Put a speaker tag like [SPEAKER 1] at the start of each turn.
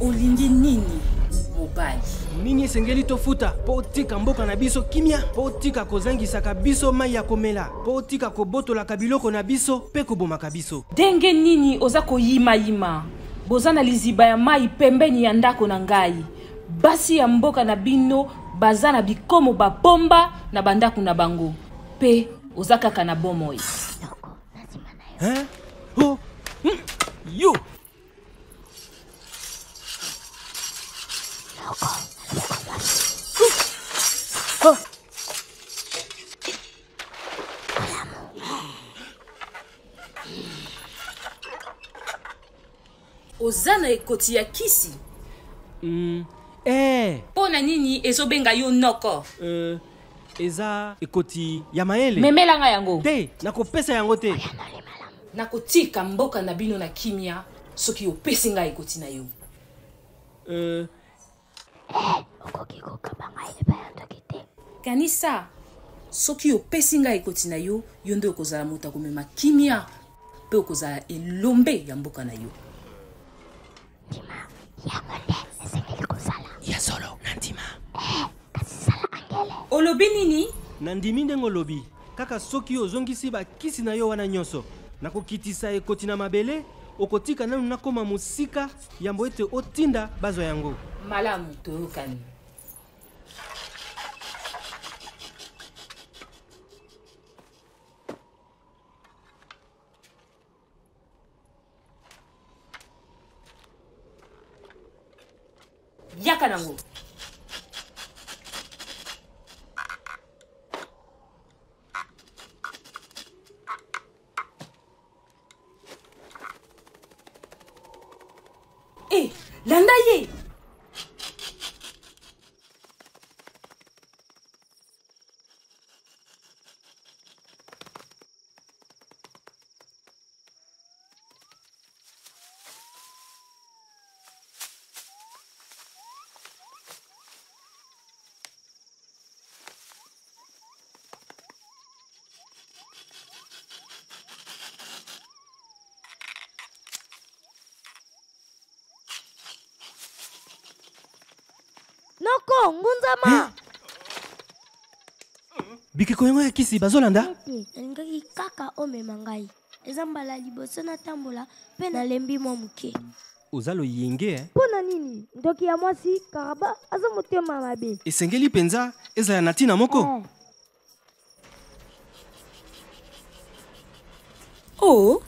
[SPEAKER 1] Olingi nini mobali?
[SPEAKER 2] Nini esengeli tofuta po tika mboka na biso kimia, po tika kozangisaka biso mai ya komela, po tika kobotolaka biloko na biso pe kobomaka biso.
[SPEAKER 1] Ndenge nini oza koyima boza na liziba ya mai pembeni ya ndako na ngai. Basi ya mboka na bino baza na bikomo bapomba na bandako na bango. Pe oza kaka na bomoi.
[SPEAKER 2] Hein? Oh! Yo!
[SPEAKER 1] Ozana ekoti ya kisi. Pona nini ezobenga yo noko?
[SPEAKER 2] Eza ekoti ya maele.
[SPEAKER 1] Memelanga yango.
[SPEAKER 2] Te, nakopesa yango te.
[SPEAKER 1] Nakotika mboka na bino na kimia soki opesi nga ekoti na yo. Kanisa, soki opesi nga ekoti na yo, yo nde okozala moto akomema kimia pe okozala elombe ya mboka na yo.
[SPEAKER 2] Ya solo, nandima.
[SPEAKER 1] Olobi nini?
[SPEAKER 2] Nandimi ndengo lobi. Kaka soki ozongisi ba kisi na yo wana nyonso. Nakokitisa ekoti na mabele, okotika nanu nakoma musika, yambo ete otinda bazo yango.
[SPEAKER 1] Malamu toyokani. Yaka nango. Landa ye.
[SPEAKER 3] Noko, ngunzama.
[SPEAKER 2] Bikeko yango ya kisi bazolanda?
[SPEAKER 3] Ngaki kaka ome mangai. Ezambala liboso na tambola pe na lembi mwa muke.
[SPEAKER 2] Ozalo yenge
[SPEAKER 3] Pona nini? Ndoki ya mwasi karaba azo motema mabe.
[SPEAKER 2] Esengeli penza eza ya natina moko.
[SPEAKER 1] Oh,